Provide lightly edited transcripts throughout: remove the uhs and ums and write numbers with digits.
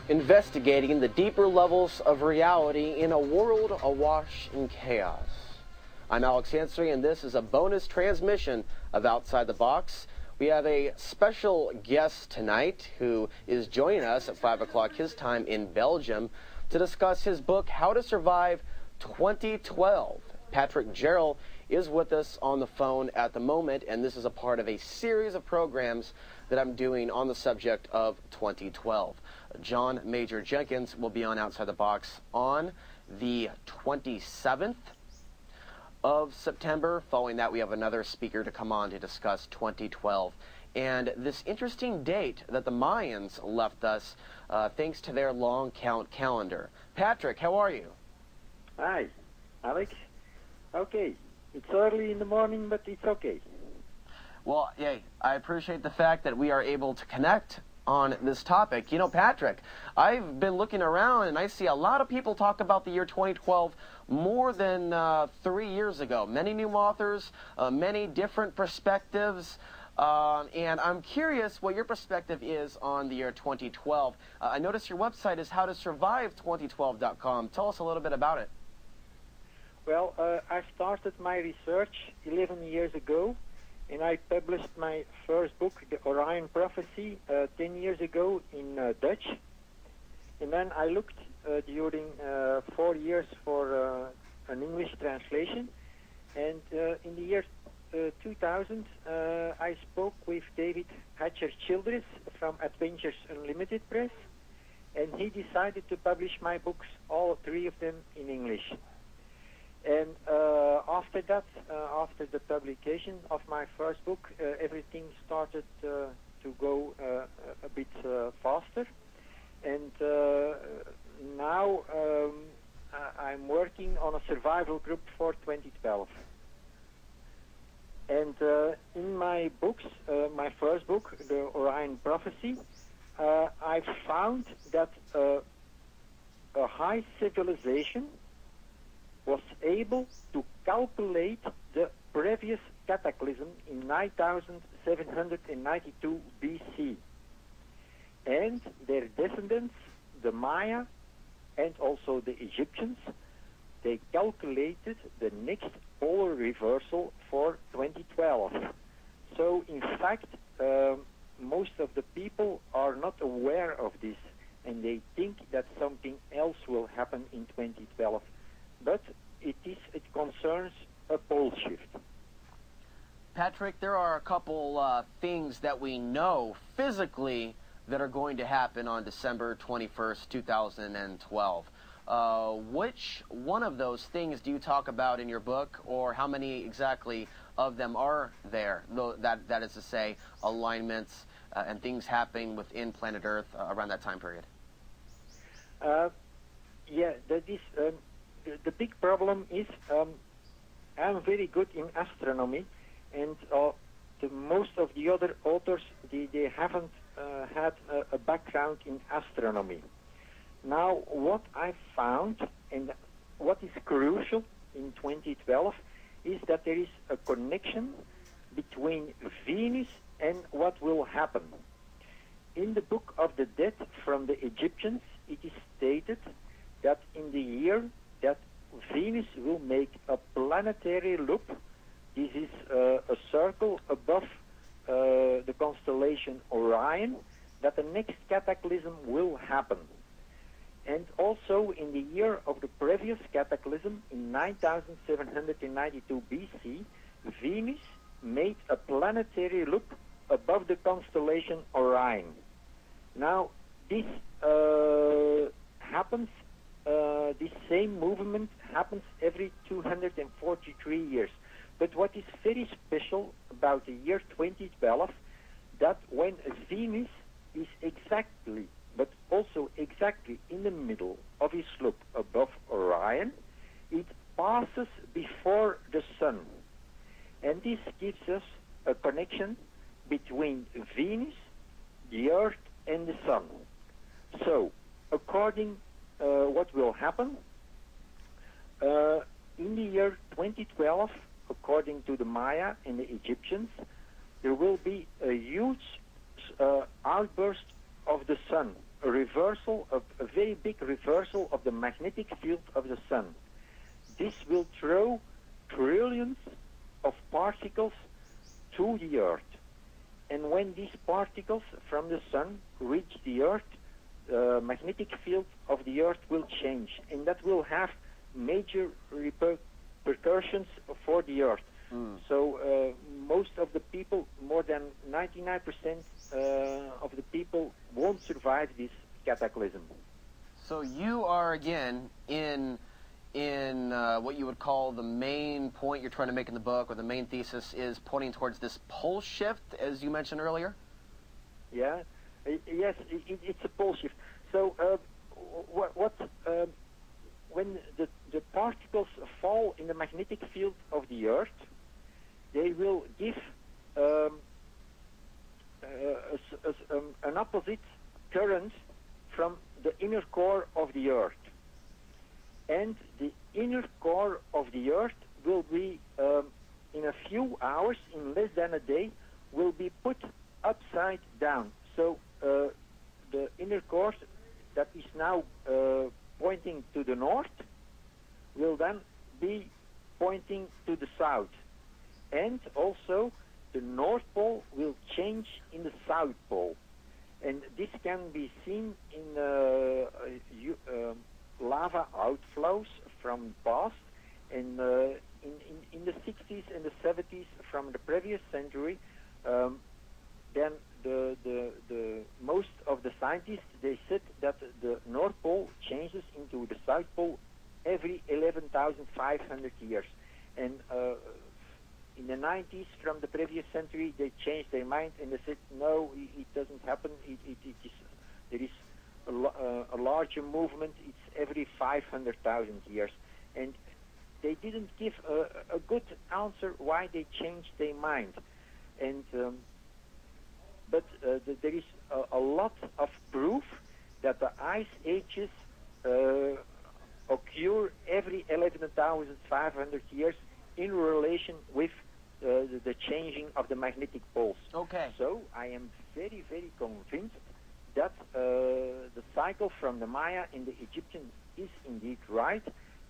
investigating the deeper levels of reality in a world awash in chaos. I'm Alex Ansary, and this is a bonus transmission of Outside the Box. We have a special guest tonight who is joining us at 5 o'clock his time in Belgium to discuss his book, How to Survive 2012. Patrick Geryl is with us on the phone at the moment, and this is a part of a series of programs that I'm doing on the subject of 2012. John Major Jenkins will be on Outside the Box on the 27th of September. Following that, we have another speaker to come on to discuss 2012 and this interesting date that the Mayans left us thanks to their long count calendar. Patrick, how are you? Hi, Alex. Okay. It's early in the morning, but it's okay. Well, yeah, I appreciate the fact that we are able to connect on this topic. You know, Patrick, I've been looking around and I see a lot of people talk about the year 2012 more than 3 years ago. Many new authors, many different perspectives, and I'm curious what your perspective is on the year 2012. I notice your website is howtosurvive2012.com. Tell us a little bit about it. Well, I started my research 11 years ago, and I published my first book, The Orion Prophecy, 10 years ago in Dutch. And then I looked during 4 years for an English translation. And in the year 2000, I spoke with David Hatcher-Childress from Adventures Unlimited Press, and he decided to publish my books, all three of them, in English. And after that, after the publication of my first book, everything started to go a bit faster. And now I'm working on a survival group for 2012. And in my books, my first book, The Orion Prophecy, I found that a high civilization was able to calculate the previous cataclysm in 9792 BC. And their descendants, the Maya and also the Egyptians, they calculated the next polar reversal for 2012. So in fact, most of the people are not aware of this, and they think that something else will happen in 2012. But it concerns a pole shift. Patrick, there are a couple things that we know physically that are going to happen on December 21st, 2012. Which one of those things do you talk about in your book, or how many exactly of them are there? That is to say, alignments and things happening within planet Earth around that time period. Yeah, that is... the big problem is I'm very good in astronomy, and most of the other authors, they haven't had a background in astronomy. Now, what I found, and what is crucial in 2012, is that there is a connection between Venus and what will happen. In the Book of the Dead from the Egyptians, it is stated that in the year that Venus will make a planetary loop. This is a circle above the constellation Orion, that the next cataclysm will happen. And also in the year of the previous cataclysm, in 9792 BC, Venus made a planetary loop above the constellation Orion. Now, this happens. This same movement happens every 243 years. But what is very special about the year 2012, that when Venus is exactly, but also exactly in the middle of its loop above Orion, it passes before the Sun. And this gives us a connection between Venus, the Earth, and the Sun. So, according what will happen in the year 2012, according to the Maya and the Egyptians, there will be a huge outburst of the Sun a reversal, a very big reversal of the magnetic field of the sun. This will throw trillions of particles to the Earth. And when these particles from the sun reach the Earth, the magnetic field of the Earth will change, and that will have major repercussions for the Earth. So most of the people, more than 99% of the people, won't survive this cataclysm. So you are again in what you would call the main point you're trying to make in the book, or the main thesis is pointing towards this pole shift, as you mentioned earlier? Yeah, yes, it's a pole shift. So when the particles fall in the magnetic field of the Earth, they will give an opposite current from the inner core of the Earth. And the inner core of the Earth will be, in a few hours, in less than a day, will be put upside down. So the inner core that is now pointing to the north will then be pointing to the south. And also the North Pole will change in the South Pole. And this can be seen in lava outflows from the past, and in the 60s and the 70s from the previous century. Then the most of the scientists, they said that the North Pole changes into the South Pole every 11,500 years. And in the 90s from the previous century, they changed their mind and they said, no, it doesn't happen. There is a larger movement. It's every 500,000 years. And they didn't give a good answer why they changed their mind. And but there is a lot of proof that the ice ages occur every 11,500 years in relation with the changing of the magnetic poles. Okay. So I am very, very convinced that the cycle from the Maya and the Egyptians is indeed right,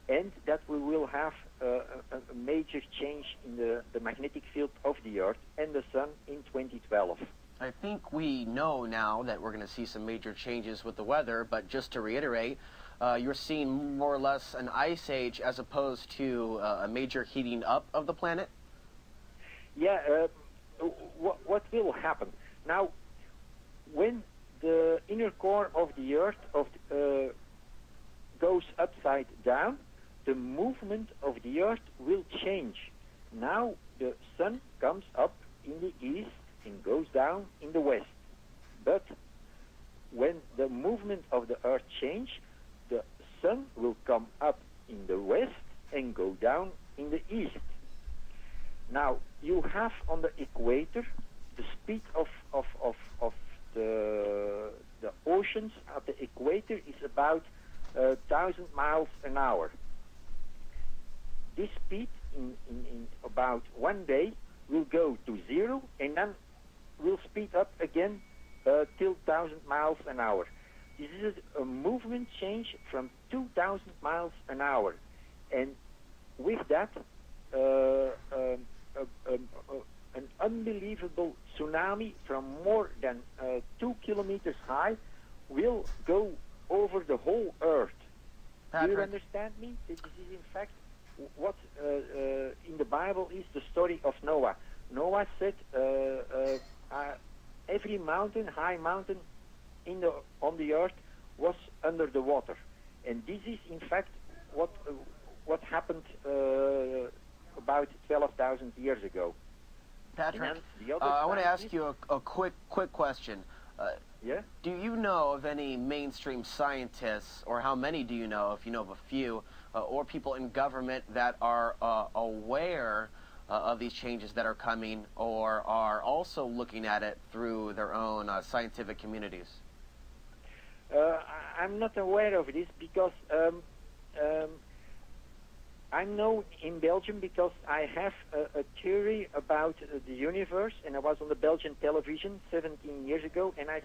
and that we will have a major change in the magnetic field of the Earth and the Sun in 2012. I think we know now that we're going to see some major changes with the weather, but just to reiterate, you're seeing more or less an ice age as opposed to a major heating up of the planet? Yeah, what will happen? Now, when the inner core of the Earth goes upside down, the movement of the Earth will change. Now the Sun comes up in the east and goes down in the west. But when the movement of the Earth changes, the Sun will come up in the west and go down in the east. Now you have on the equator the speed of the oceans at the equator is about 1,000 miles an hour. This speed in about one day will go to zero and then will speed up again till 1,000 miles an hour. This is a movement change from 2,000 miles an hour, and with that an unbelievable tsunami from more than 2 kilometers high will go over the whole Earth. Patrick. Do you understand me? This is in fact what in the Bible is the story of Noah. Noah said every mountain, high mountain on the earth was under the water, and this is in fact what happened about 12,000 years ago. Patrick, I want to ask you a quick question. Yeah? Do you know of any mainstream scientists, or how many do you know, if you know of a few, or people in government that are aware of these changes that are coming, or are also looking at it through their own scientific communities? I'm not aware of this because I know in Belgium because I have a theory about the universe, and I was on the Belgian television 17 years ago, and I